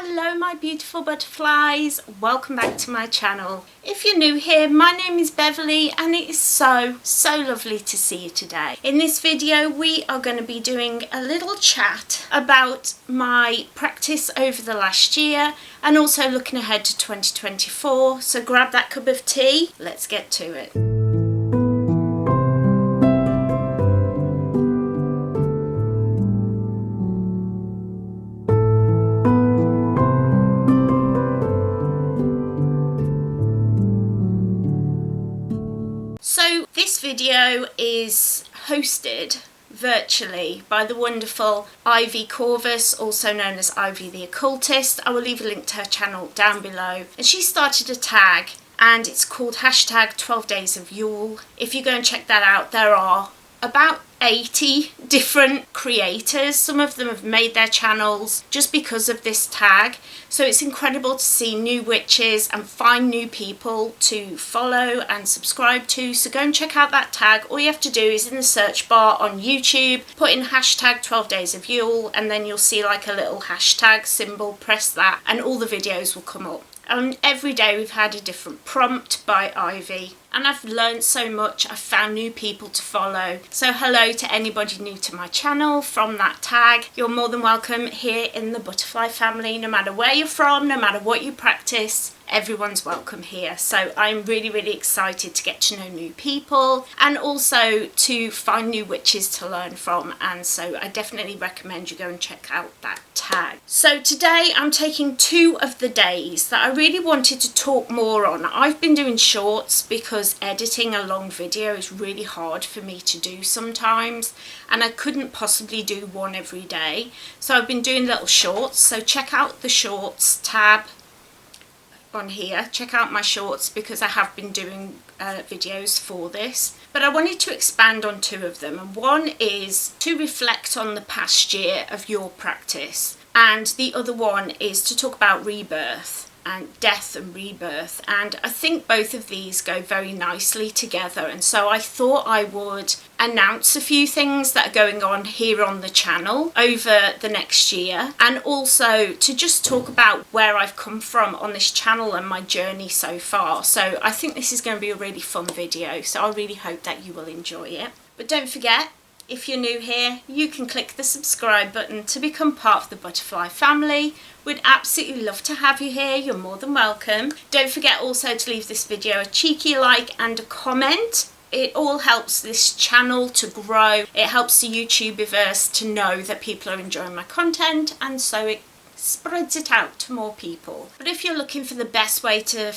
Hello my beautiful butterflies, welcome back to my channel. If you're new here, my name is Beverley and it is so lovely to see you today. In this video we are going to be doing a little chat about my practice over the last year and also looking ahead to 2024. So grab that cup of tea, let's get to it. So this video is hosted virtually by the wonderful Ivy Corvus, also known as Ivy the Occultist. I will leave a link to her channel down below. And she started a tag and it's called hashtag 12 Days of Yule. If you go and check that out, there are about 80 different creators. Some of them have made their channels just because of this tag. So it's incredible to see new witches and find new people to follow and subscribe to. So go and check out that tag. All you have to do is in the search bar on YouTube, put in hashtag 12 Days of Yule and then you'll see like a little hashtag symbol, press that and all the videos will come up. And every day we've had a different prompt by Ivy and I've learned so much. I've found new people to follow. So hello to anybody new to my channel from that tag. You're more than welcome here in the butterfly family, no matter where you're from, no matter what you practice. Everyone's welcome here. So I'm really excited to get to know new people and also to find new witches to learn from, and so I definitely recommend you go and check out that tag. So today I'm taking two of the days that I really wanted to talk more on. I've been doing shorts because editing a long video is really hard for me to do sometimes and I couldn't possibly do one every day, so I've been doing little shorts. So check out the shorts tab on here, check out my shorts because I have been doing videos for this, but I wanted to expand on two of them, and one is to reflect on the past year of your practice and the other one is to talk about rebirth and death and rebirth, and I think both of these go very nicely together, and so I thought I would announce a few things that are going on here on the channel over the next year, and also to just talk about where I've come from on this channel and my journey so far. So I think this is going to be a really fun video, so I really hope that you will enjoy it. But don't forget, if you're new here, you can click the subscribe button to become part of the butterfly family. We'd absolutely love to have you here. You're more than welcome. Don't forget also to leave this video a cheeky like and a comment. It all helps this channel to grow. It helps the YouTubeverse to know that people are enjoying my content, and so it spreads it out to more people. But if you're looking for the best way to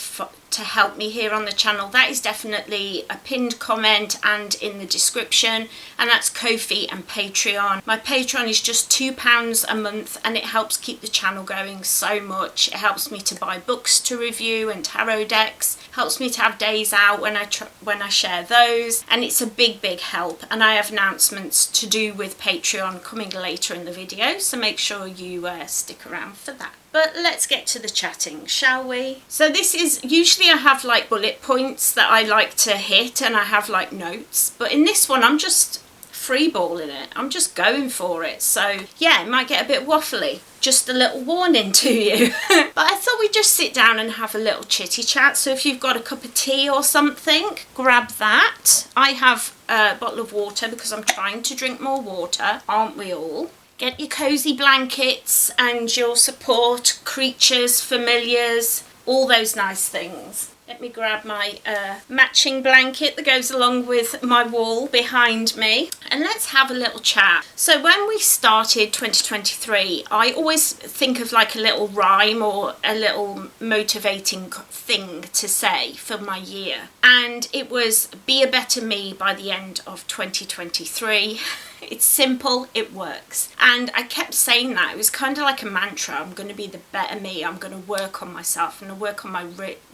help me here on the channel, that is definitely a pinned comment and in the description, and that's Ko-fi and Patreon. My Patreon is just £2 a month and it helps keep the channel going so much. It helps me to buy books to review and tarot decks, helps me to have days out when I share those, and it's a big help. And I have announcements to do with Patreon coming later in the video, so make sure you stick around for that. But let's get to the chatting, shall we? So this is, usually I have like bullet points that I like to hit and I have like notes, but in this one I'm just freeballing it. I'm just going for it. So yeah, it might get a bit waffly. Just a little warning to you. But I thought we'd just sit down and have a little chitty chat. So if you've got a cup of tea or something, grab that. I have a bottle of water because I'm trying to drink more water, aren't we all? Get your cozy blankets and your support creatures, familiars, all those nice things. Let me grab my matching blanket that goes along with my wall behind me, and let's have a little chat. So when we started 2023, I always think of like a little rhyme or a little motivating thing to say for my year, and it was be a better me by the end of 2023. It's simple, it works. And I kept saying that. It was kind of like a mantra. I'm going to be the better me. I'm going to work on myself and work on my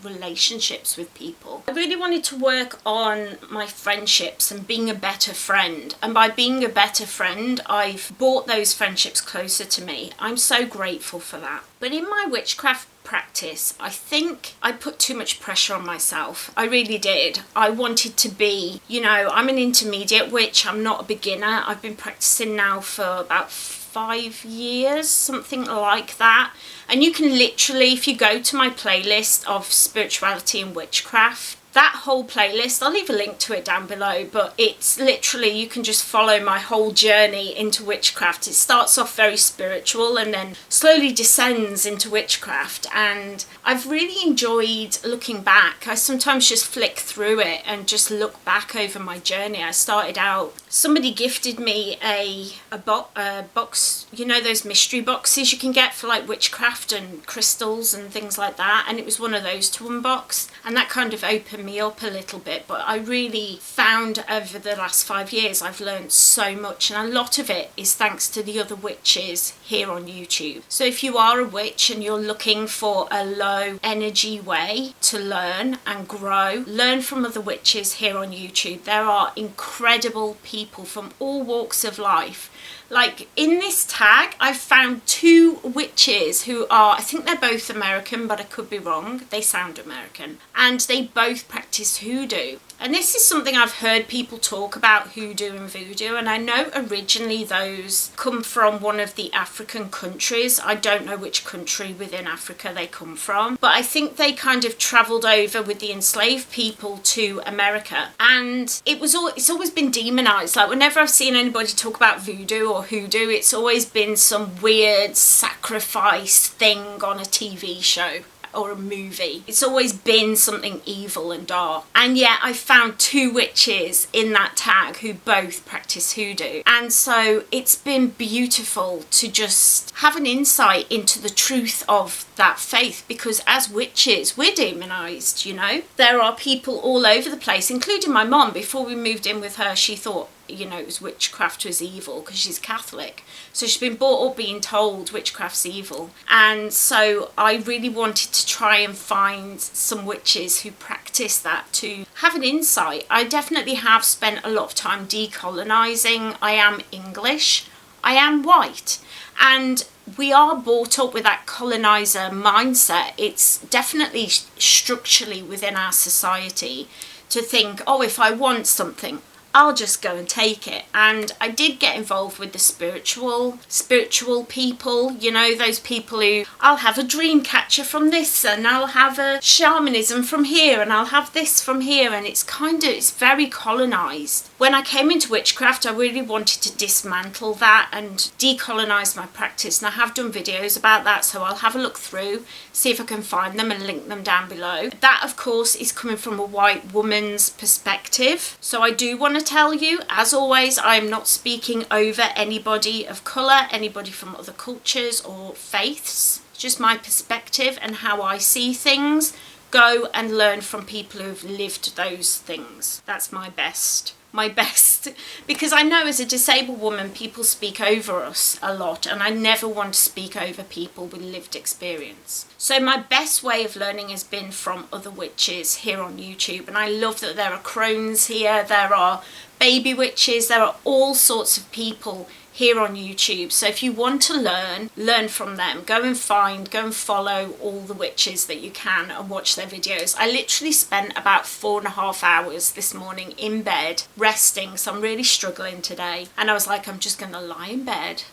relationships with people. I really wanted to work on my friendships and being a better friend. And by being a better friend, I've brought those friendships closer to me. I'm so grateful for that. But in my witchcraft practice, I think I put too much pressure on myself. I really did. I wanted to be, you know, I'm an intermediate witch. I'm not a beginner. I've been practicing now for about 5 years, something like that. And you can literally, if you go to my playlist of spirituality and witchcraft, that whole playlist, I'll leave a link to it down below, but it's literally, you can just follow my whole journey into witchcraft. It starts off very spiritual and then slowly descends into witchcraft, and I've really enjoyed looking back. I sometimes just flick through it and just look back over my journey. I started out, somebody gifted me a box, you know, those mystery boxes you can get for like witchcraft and crystals and things like that, and it was one of those to unbox, and that kind of opened me up a little bit. But I really found over the last 5 years I've learned so much, and a lot of it is thanks to the other witches here on YouTube. So if you are a witch and you're looking for a low energy way to learn and grow, learn from other witches here on YouTube. There are incredible people from all walks of life. Like in this tag, I've found 2 witches who are, I think they're both American, but I could be wrong. They sound American. And they both practice hoodoo. And this is something I've heard people talk about, hoodoo and voodoo. And I know originally those come from one of the African countries. I don't know which country within Africa they come from, but I think they kind of travelled over with the enslaved people to America. And it's always been demonized. Like whenever I've seen anybody talk about voodoo or hoodoo, it's always been some weird sacrifice thing on a TV show or a movie. It's always been something evil and dark. And yet I found 2 witches in that tag who both practice hoodoo. And so it's been beautiful to just have an insight into the truth of that faith, because as witches we're demonized, you know. There are people all over the place, including my mom. Before we moved in with her, she thought, you know, it was witchcraft was evil because she's Catholic. So she's been brought up being told witchcraft's evil. And so I really wanted to try and find some witches who practice that to have an insight. I definitely have spent a lot of time decolonizing. I am English, I am white, and we are brought up with that colonizer mindset. It's definitely structurally within our society to think, oh, if I want something, I'll just go and take it. And I did get involved with the spiritual people, you know, those people who, I'll have a dream catcher from this, and I'll have a shamanism from here, and I'll have this from here, and it's very colonized. When I came into witchcraft, I really wanted to dismantle that and decolonize my practice, and I have done videos about that, so I'll have a look through, see if I can find them and link them down below. That of course is coming from a white woman's perspective, so I do want to tell you, as always, I am not speaking over anybody of colour, anybody from other cultures or faiths. It's just my perspective and how I see things. Go and learn from people who've lived those things. That's my best, because I know as a disabled woman people speak over us a lot, and I never want to speak over people with lived experience. So my best way of learning has been from other witches here on YouTube, and I love that there are crones here, there are baby witches, there are all sorts of people here on YouTube. So if you want to learn from them. Go and follow all the witches that you can and watch their videos. I literally spent about 4.5 hours this morning in bed resting, so I'm really struggling today. And I was like, I'm just going to lie in bed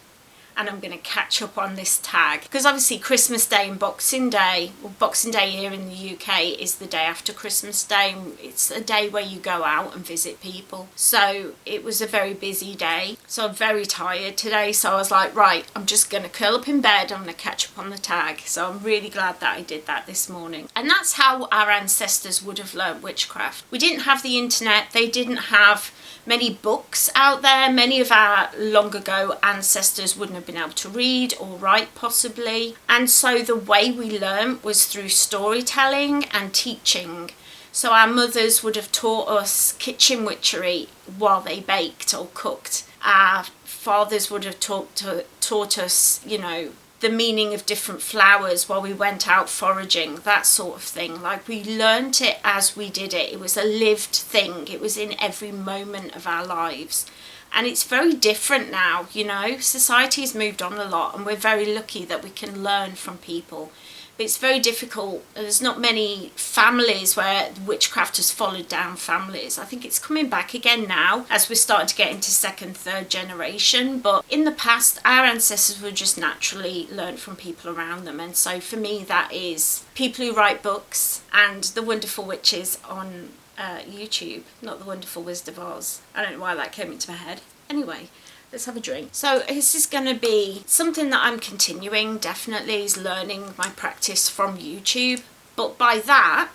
and I'm going to catch up on this tag, because obviously Christmas Day and Boxing Day, well, Boxing Day here in the UK is the day after Christmas Day. It's a day where you go out and visit people, so it was a very busy day, so I'm very tired today. So I was like, right, I'm just going to curl up in bed, I'm going to catch up on the tag. So I'm really glad that I did that this morning. And that's how our ancestors would have learned witchcraft. We didn't have the internet, they didn't have many books out there. Many of our long ago ancestors wouldn't have been able to read or write possibly, and so the way we learned was through storytelling and teaching. So our mothers would have taught us kitchen witchery while they baked or cooked. Our fathers would have taught us, you know, the meaning of different flowers while we went out foraging, that sort of thing. Like, we learnt it as we did it. It was a lived thing. It was in every moment of our lives. And it's very different now, you know. Society has moved on a lot, and we're very lucky that we can learn from people. But it's very difficult. There's not many families where witchcraft has followed down families. I think it's coming back again now as we're starting to get into second, third generation. But in the past, our ancestors would just naturally learn from people around them. And so for me, that is people who write books and the wonderful witches on YouTube, not the Wonderful Wizard of Oz. I don't know why that came into my head. Anyway, let's have a drink. So this is going to be something that I'm continuing, definitely, is learning my practice from YouTube. But by that,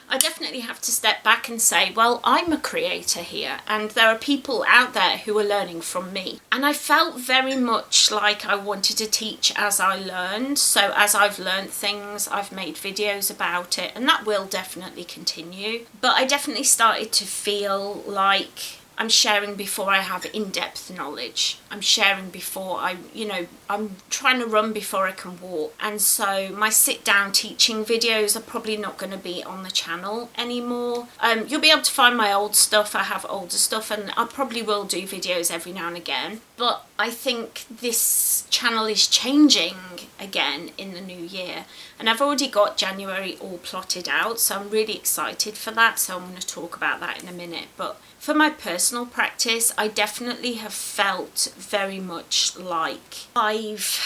I definitely have to step back and say, well, I'm a creator here, and there are people out there who are learning from me. And I felt very much like I wanted to teach as I learned. So as I've learned things, I've made videos about it, and that will definitely continue. But I definitely started to feel like I'm sharing before I have in-depth knowledge. I'm sharing before I'm trying to run before I can walk. And so my sit-down teaching videos are probably not going to be on the channel anymore. You'll be able to find my old stuff. I have older stuff, and I probably will do videos every now and again. But I think this channel is changing again in the new year. And I've already got January all plotted out, so I'm really excited for that. So I'm going to talk about that in a minute. But for my personal practice, I definitely have felt very much like I've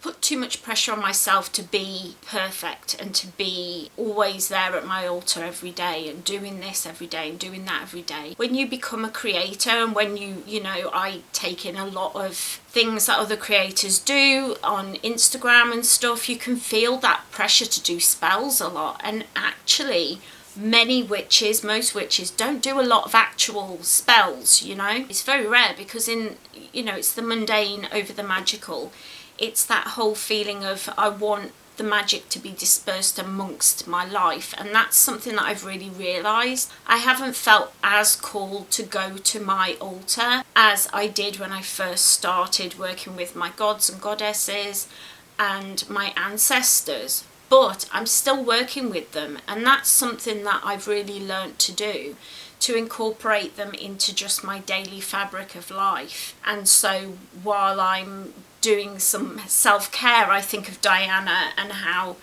put too much pressure on myself to be perfect and to be always there at my altar every day and doing this every day and doing that every day. When you become a creator, and when I take in a lot of things that other creators do on Instagram and stuff, you can feel that pressure to do spells a lot. And actually, most witches don't do a lot of actual spells, you know. It's very rare because it's the mundane over the magical. It's that whole feeling of I want the magic to be dispersed amongst my life, and that's something that I've really realised. I haven't felt as called to go to my altar as I did when I first started working with my gods and goddesses and my ancestors. But I'm still working with them, and that's something that I've really learnt to do, to incorporate them into just my daily fabric of life. And so while I'm doing some self-care, I think of Diana and how,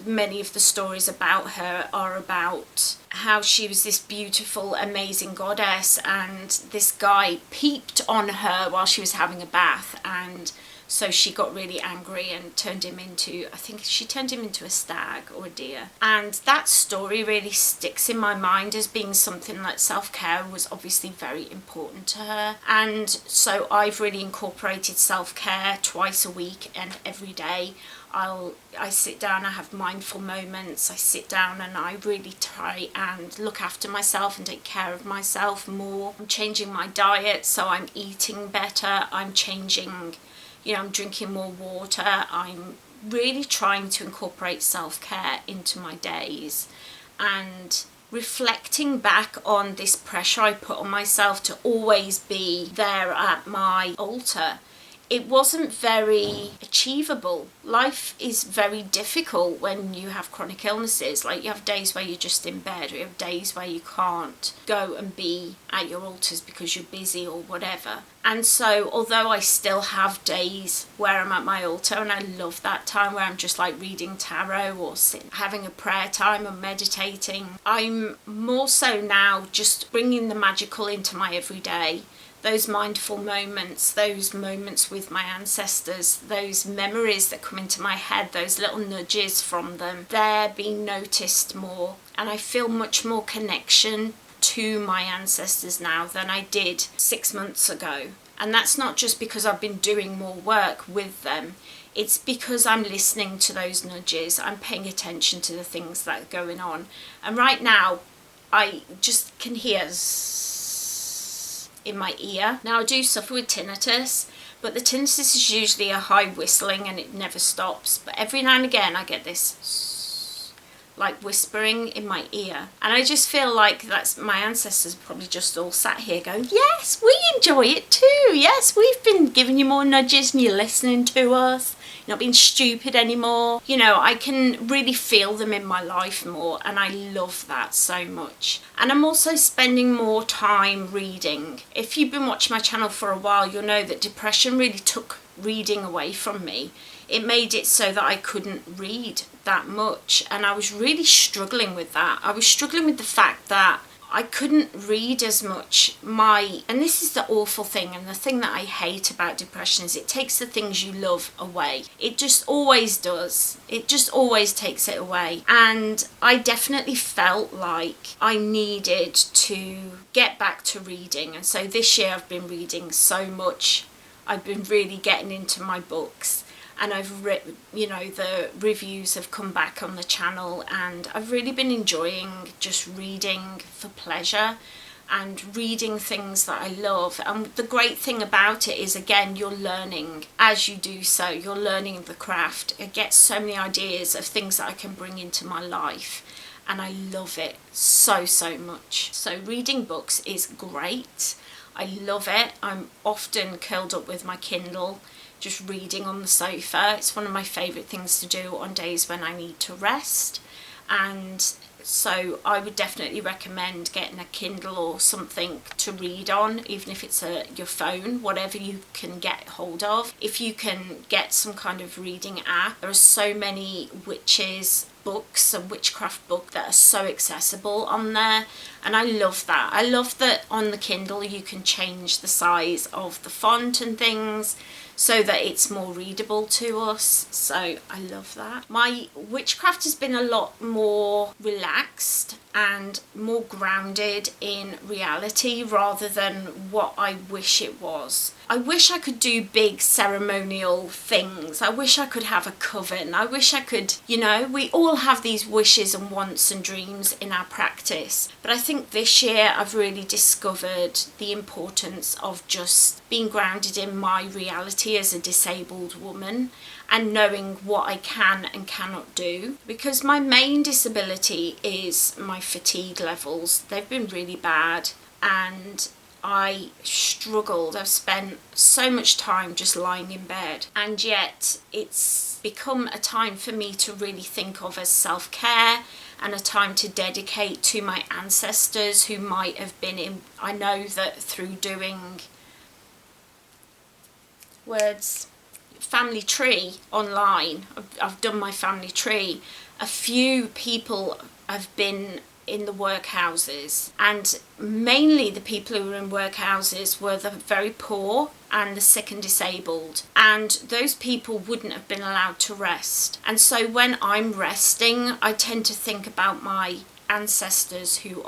many of the stories about her are about how she was this beautiful, amazing goddess, and this guy peeped on her while she was having a bath, and so she got really angry and turned him into a stag or a deer. And that story really sticks in my mind as being something that self-care was obviously very important to her. And so I've really incorporated self-care twice a week and every day. I sit down, I have mindful moments, I sit down and I really try and look after myself and take care of myself more. I'm changing my diet, so I'm eating better, I'm drinking more water. I'm really trying to incorporate self-care into my days and reflecting back on this pressure I put on myself to always be there at my altar. It wasn't very achievable. Life is very difficult when you have chronic illnesses. Like, you have days where you're just in bed, or you have days where you can't go and be at your altars because you're busy or whatever. And so, although I still have days where I'm at my altar, and I love that time where I'm just like reading tarot or having a prayer time or meditating, I'm more so now just bringing the magical into my everyday. Those mindful moments, those moments with my ancestors, those memories that come into my head, those little nudges from them, they're being noticed more. And I feel much more connection to my ancestors now than I did 6 months ago. And that's not just because I've been doing more work with them. It's because I'm listening to those nudges. I'm paying attention to the things that are going on. And right now, I just can hear in my ear. Now, I do suffer with tinnitus, but the tinnitus is usually a high whistling and it never stops. But every now and again I get this like whispering in my ear. And I just feel like that's my ancestors probably just all sat here going, yes, we enjoy it too. Yes, we've been giving you more nudges and you're listening to us. You're not being stupid anymore. You know, I can really feel them in my life more, and I love that so much. And I'm also spending more time reading. If you've been watching my channel for a while, you'll know that depression really took reading away from me. It made it so that I couldn't read that much, and I was really struggling with that. I was struggling with the fact that I couldn't read as much. And this is the awful thing, and the thing that I hate about depression is it takes the things you love away. It just always does. It just always takes it away. And I definitely felt like I needed to get back to reading. And so this year I've been reading so much. I've been really getting into my books. And I've written, you know, the reviews have come back on the channel, and I've really been enjoying just reading for pleasure and reading things that I love. And the great thing about it is, again, you're learning as you do so. You're learning the craft. I get so many ideas of things that I can bring into my life, and I love it so, so much. So reading books is great. I love it. I'm often curled up with my Kindle, just reading on the sofa. It's one of my favourite things to do on days when I need to rest. And so I would definitely recommend getting a Kindle or something to read on, even if it's your phone, whatever you can get hold of. If you can get some kind of reading app, there are so many witches books and witchcraft book that are so accessible on there, and I love that. I love that on the Kindle you can change the size of the font and things so that it's more readable to us. So I love that. My witchcraft has been a lot more relaxed and more grounded in reality rather than what I wish it was. I wish I could do big ceremonial things. I wish I could have a coven. I wish I could, you know, we all have these wishes and wants and dreams in our practice. But I think this year I've really discovered the importance of just being grounded in my reality as a disabled woman and knowing what I can and cannot do. Because my main disability is my fatigue levels. They've been really bad, and I struggled. I've spent so much time just lying in bed, and yet it's become a time for me to really think of as self-care and a time to dedicate to my ancestors who might have been in. I know that through doing family tree online, I've done my family tree, a few people have been in the workhouses, and mainly the people who were in workhouses were the very poor and the sick and disabled, and those people wouldn't have been allowed to rest. And so when I'm resting, I tend to think about my ancestors who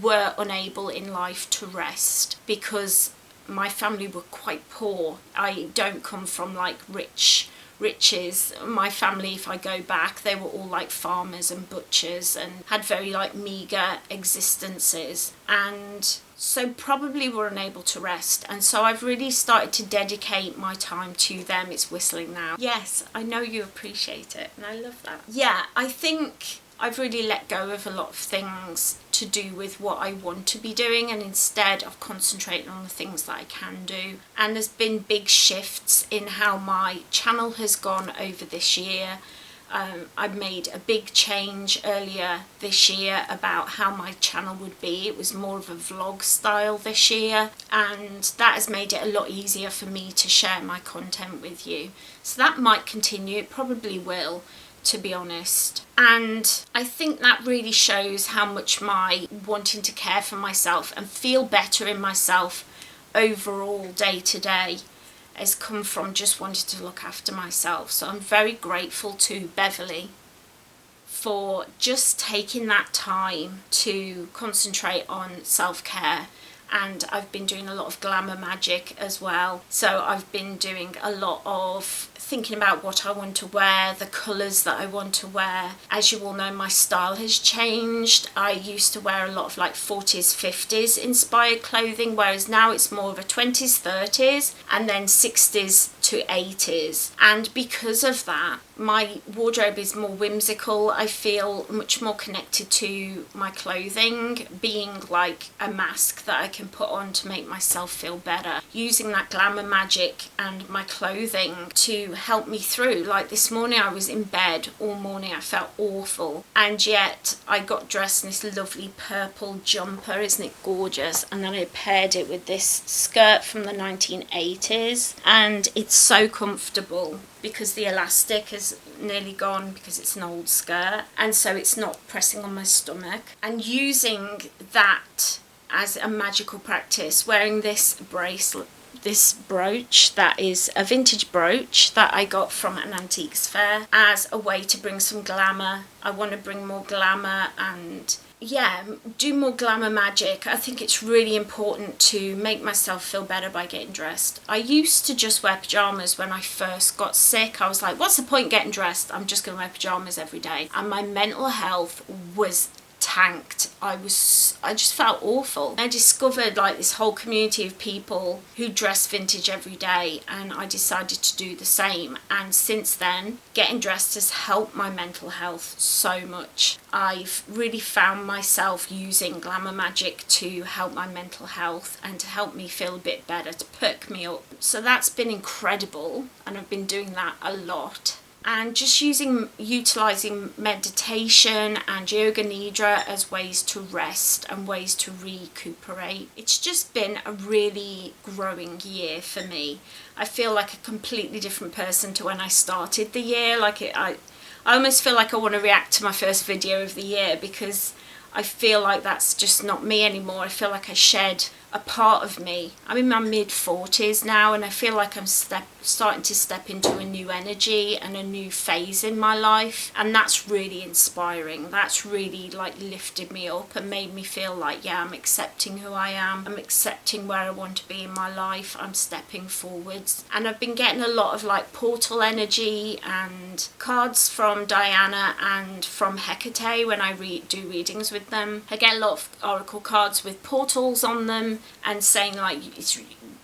were unable in life to rest, because my family were quite poor. I don't come from like riches. My family, if I go back, they were all like farmers and butchers and had very like meagre existences, and so probably were unable to rest. And so I've really started to dedicate my time to them. It's whistling now. Yes, I know you appreciate it, and I love that. Yeah, I think I've really let go of a lot of things to do with what I want to be doing, and instead of concentrating on the things that I can do. And there's been big shifts in how my channel has gone over this year. I made a big change earlier this year about how my channel would be. It was more of a vlog style this year, and that has made it a lot easier for me to share my content with you. So that might continue, it probably will, to be honest. And I think that really shows how much my wanting to care for myself and feel better in myself overall day to day has come from just wanting to look after myself. So I'm very grateful to Beverley for just taking that time to concentrate on self-care. And I've been doing a lot of glamour magic as well. So I've been doing a lot of thinking about what I want to wear, the colours that I want to wear. As you all know, my style has changed. I used to wear a lot of like 40s, 50s inspired clothing, whereas now it's more of a 20s, 30s, and then 60s to 80s, and because of that my wardrobe is more whimsical. I feel much more connected to my clothing being like a mask that I can put on to make myself feel better, using that glamour magic and my clothing to help me through. Like this morning I was in bed all morning, I felt awful, and yet I got dressed in this lovely purple jumper, isn't it gorgeous, and then I paired it with this skirt from the 1980s, and it's so comfortable because the elastic is nearly gone because it's an old skirt, and so it's not pressing on my stomach. And using that as a magical practice, wearing this bracelet, this brooch that is a vintage brooch that I got from an antiques fair, as a way to bring some glamour. I want to bring more glamour and do more glamour magic. I think it's really important to make myself feel better by getting dressed. I used to just wear pyjamas when I first got sick. I was like, what's the point getting dressed? I'm just going to wear pyjamas every day. And my mental health was tanked. I just felt awful. I discovered like this whole community of people who dress vintage every day, and I decided to do the same. And since then, getting dressed has helped my mental health so much. I've really found myself using glamour magic to help my mental health and to help me feel a bit better, to perk me up. So that's been incredible, and I've been doing that a lot. And just utilising meditation and yoga nidra as ways to rest and ways to recuperate. It's just been a really growing year for me. I feel like a completely different person to when I started the year. I almost feel like I want to react to my first video of the year, because I feel like that's just not me anymore. I feel like I shed a part of me. I'm in my mid-40s now, and I feel like I'm starting to step into a new energy and a new phase in my life, and that's really inspiring. That's really like lifted me up and made me feel like, yeah, I'm accepting who I am, I'm accepting where I want to be in my life, I'm stepping forwards. And I've been getting a lot of like portal energy and cards from Diana and from Hecate when I do readings with them. I get a lot of oracle cards with portals on them and saying like, it's,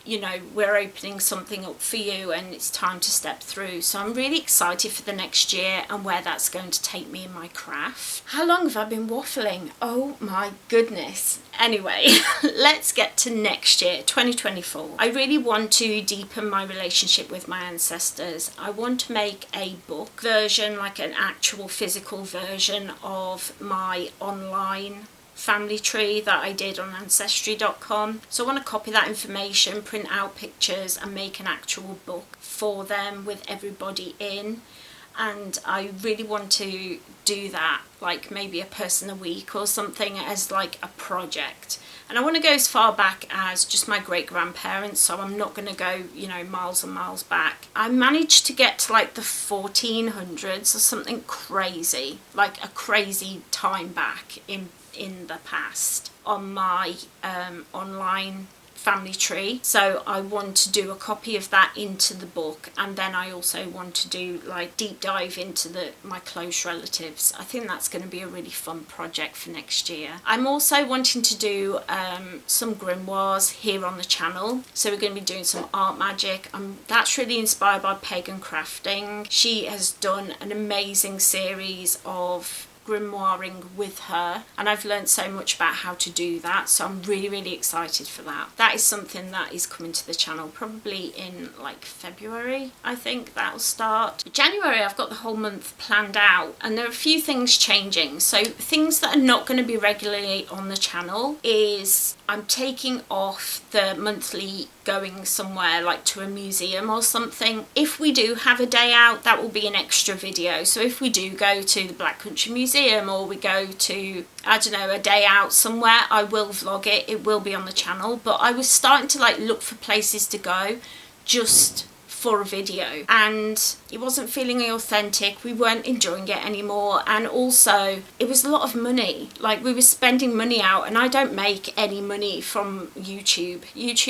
you know, we're opening something up for you and it's time to step through. So I'm really excited for the next year and where that's going to take me in my craft. How long have I been waffling? Oh my goodness. Anyway, let's get to next year, 2024. I really want to deepen my relationship with my ancestors. I want to make a book version, like an actual physical version of my online family tree that I did on ancestry.com. So I want to copy that information, print out pictures and make an actual book for them with everybody in. And I really want to do that, like maybe a person a week or something, as like a project. And I want to go as far back as just my great grandparents, so I'm not going to go, you know, miles and miles back. I managed to get to like the 1400s or something crazy, like a crazy time back in the past on my online family tree. So I want to do a copy of that into the book, and then I also want to do like deep dive into my close relatives. I think that's going to be a really fun project for next year. I'm also wanting to do some grimoires here on the channel, so we're going to be doing some art magic. That's really inspired by Pagan Crafting. She has done an amazing series of grimoiring with her, and I've learned so much about how to do that, so I'm really excited for that. That is something that is coming to the channel probably in like February. I think that'll start. January, I've got the whole month planned out, and there are a few things changing. So things that are not going to be regularly on the channel is I'm taking off the monthly going somewhere like to a museum or something. If we do have a day out, that will be an extra video. So if we do go to the Black Country Museum, or we go to, I don't know, a day out somewhere, I will vlog it. It will be on the channel. But I was starting to like look for places to go just for a video, and it wasn't feeling authentic. We weren't enjoying it anymore, and also it was a lot of money. Like, we were spending money out, and I don't make any money from YouTube.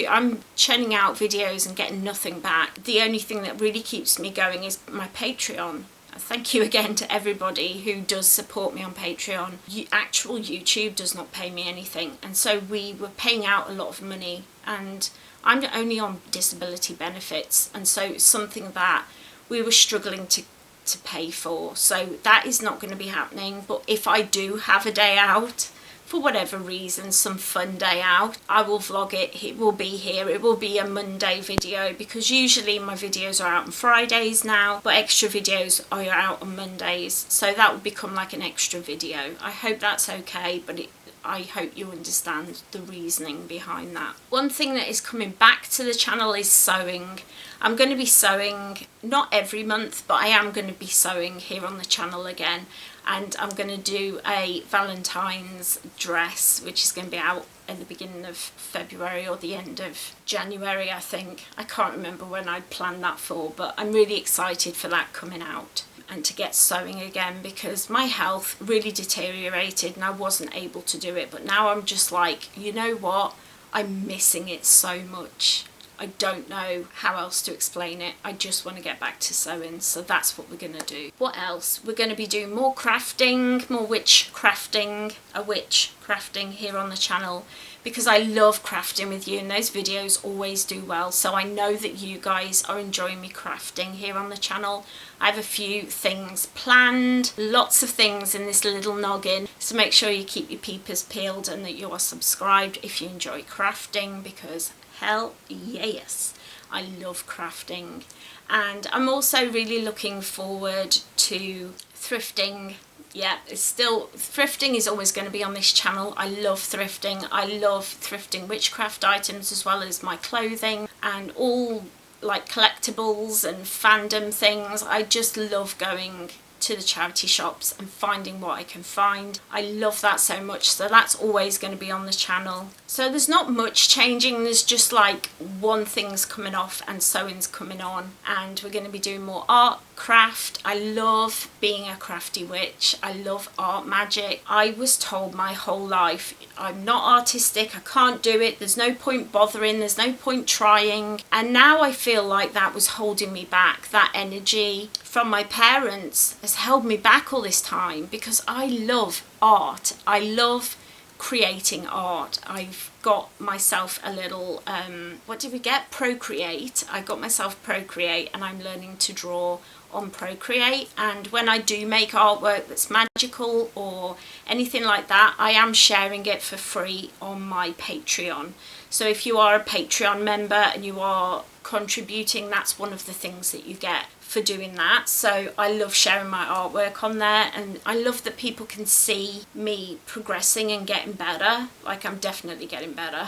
I'm churning out videos and getting nothing back. The only thing that really keeps me going is my Patreon. thank you again to everybody who does support me on Patreon. Actual YouTube does not pay me anything, and so we were paying out a lot of money, and I'm only on disability benefits, and so it's something that we were struggling to pay for. So that is not going to be happening. But if I do have a day out, for whatever reason, some fun day out, I will vlog it. It will be here. It will be a Monday video, because usually my videos are out on Fridays now, but extra videos are out on Mondays. So that will become like an extra video. I hope that's okay, but I hope you understand the reasoning behind that. One thing that is coming back to the channel is sewing. I'm going to be sewing, not every month, but I am going to be sewing here on the channel again. And I'm going to do a Valentine's dress, which is going to be out at the beginning of February or the end of January, I think. I can't remember when I'd planned that for, but I'm really excited for that coming out and to get sewing again, because my health really deteriorated and I wasn't able to do it. But now I'm just like, you know what? I'm missing it so much. I don't know how else to explain it. I just want to get back to sewing, so that's what we're going to do. What else? We're going to be doing more crafting, more witch crafting here on the channel, because I love crafting with you and those videos always do well. So I know that you guys are enjoying me crafting here on the channel. I have a few things planned, lots of things in this little noggin, so make sure you keep your peepers peeled and that you are subscribed if you enjoy crafting, because hell yes, I love crafting. And I'm also really looking forward to thrifting. Yeah, thrifting is always going to be on this channel. I love thrifting. I love thrifting witchcraft items as well as my clothing and all like collectibles and fandom things. I just love going to the charity shops and finding what I can find. I love that so much, so that's always going to be on the channel. So there's not much changing, there's just like one thing's coming off and sewing's coming on, and we're going to be doing more art, craft. I love being a crafty witch. I love art, magic. I was told my whole life I'm not artistic, I can't do it, there's no point bothering, there's no point trying, and now I feel like that was holding me back. That energy from my parents has held me back all this time, because I love art. I love creating art. I've got myself a little what did we get? Procreate. I got myself Procreate, and I'm learning to draw on Procreate, and when I do make artwork that's magical or anything like that, I am sharing it for free on my Patreon. So if you are a Patreon member and you are contributing, that's one of the things that you get for doing that. So I love sharing my artwork on there, and I love that people can see me progressing and getting better. Like, I'm definitely getting better.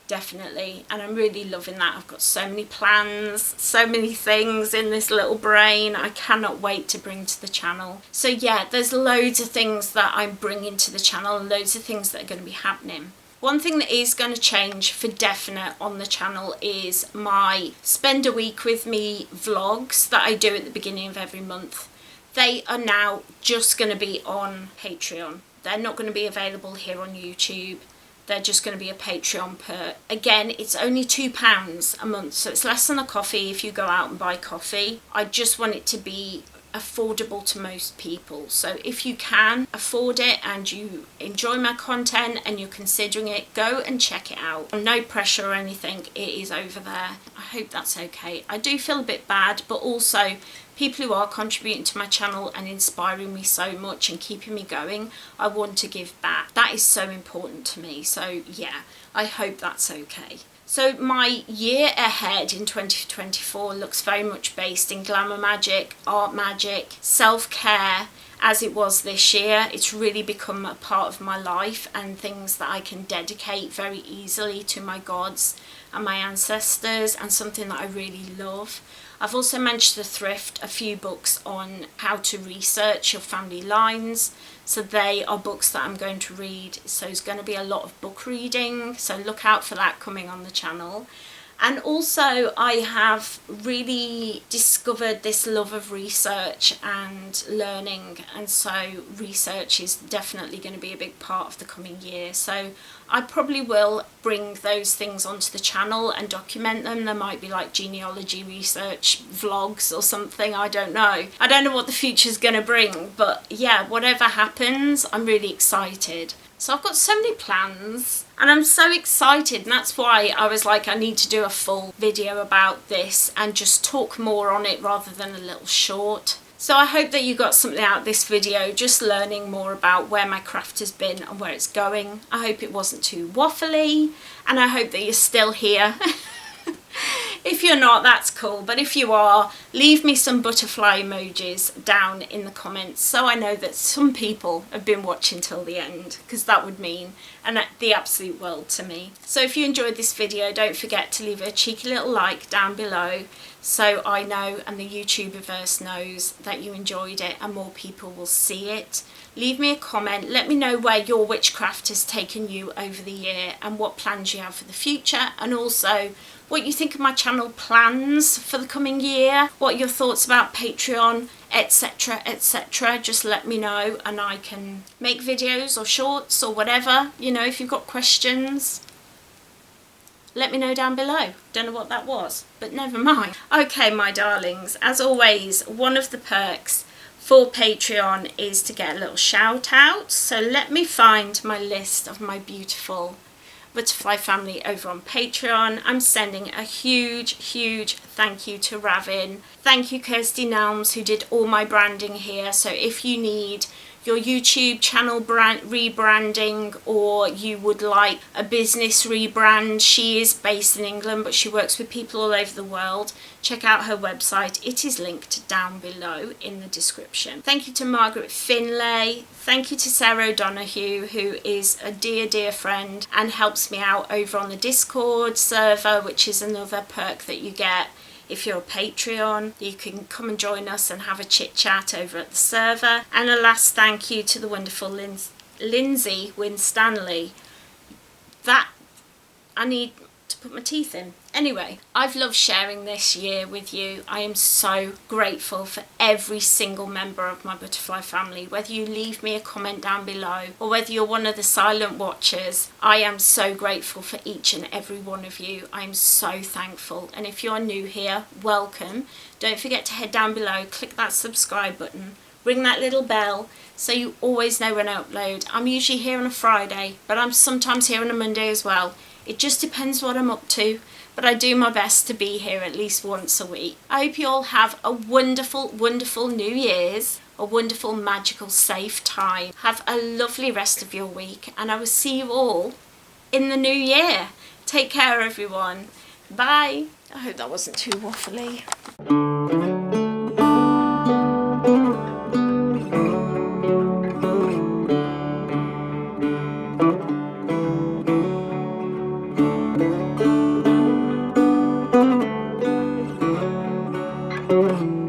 Definitely, and I'm really loving that. I've got so many plans, so many things in this little brain I cannot wait to bring to the channel. So yeah, there's loads of things that I'm bringing to the channel, and loads of things that are going to be happening. One thing that is going to change for definite on the channel is my spend a week with me vlogs that I do at the beginning of every month. They are now just going to be on Patreon. They're not going to be available here on YouTube. They're just going to be a Patreon per. Again, it's only £2 a month, so it's less than a coffee if you go out and buy coffee. I just want it to be affordable to most people. So if you can afford it and you enjoy my content and you're considering it, go and check it out. No pressure or anything, it is over there. I hope that's okay. I do feel a bit bad, but also people who are contributing to my channel and inspiring me so much and keeping me going, I want to give back. That is so important to me. So yeah, I hope that's okay. So my year ahead in 2024 looks very much based in glamour magic, art magic, self-care. As it was this year, it's really become a part of my life and things that I can dedicate very easily to my gods and my ancestors, and something that I really love. I've also managed to thrift a few books on how to research your family lines. So they are books that I'm going to read. So there's going to be a lot of book reading. So look out for that coming on the channel. And also I have really discovered this love of research and learning, and so research is definitely going to be a big part of the coming year. So I probably will bring those things onto the channel and document them. There might be like genealogy research vlogs or something, I don't know. I don't know what the future's going to bring, but yeah, whatever happens, I'm really excited. So I've got so many plans and I'm so excited, and that's why I was like, I need to do a full video about this and just talk more on it rather than a little short. So I hope that you got something out of this video, just learning more about where my craft has been and where it's going. I hope it wasn't too waffly, and I hope that you're still here. If you're not, that's cool, but if you are, leave me some butterfly emojis down in the comments so I know that some people have been watching till the end, because that would mean the absolute world to me. So if you enjoyed this video, don't forget to leave a cheeky little like down below so I know and the YouTuberverse knows that you enjoyed it and more people will see it. Leave me a comment, let me know where your witchcraft has taken you over the year and what plans you have for the future, and also what you think of my channel plans for the coming year, what your thoughts about Patreon, etc, etc. Just let me know and I can make videos or shorts or whatever. You know, if you've got questions, let me know down below. Don't know what that was, but never mind. Okay, my darlings, as always, one of the perks for Patreon is to get a little shout out. So let me find my list of my beautiful butterfly family over on Patreon. I'm sending a huge thank you to Ravin. Thank you Kirsty Nelms, who did all my branding here. So if you need your YouTube channel rebranding, or you would like a business rebrand, she is based in England but she works with people all over the world. Check out her website, it is linked down below in the description. Thank you to Margaret Finlay. Thank you to Sarah O'Donoghue, who is a dear friend and helps me out over on the Discord server, which is another perk that you get if you're a Patreon. You can come and join us and have a chit chat over at the server. And a last thank you to the wonderful Lindsay Winstanley. That I need to put my teeth in. Anyway, I've loved sharing this year with you. I am so grateful for every single member of my butterfly family. Whether you leave me a comment down below or whether you're one of the silent watchers, I am so grateful for each and every one of you. I am so thankful. And if you're new here, welcome. Don't forget to head down below, click that subscribe button, ring that little bell so you always know when I upload. I'm usually here on a Friday, but I'm sometimes here on a Monday as well. It just depends what I'm up to, but I do my best to be here at least once a week. I hope you all have a wonderful New Year's, a wonderful, magical, safe time. Have a lovely rest of your week, and I will see you all in the new year. Take care, everyone. Bye. I hope that wasn't too waffly. Thank you.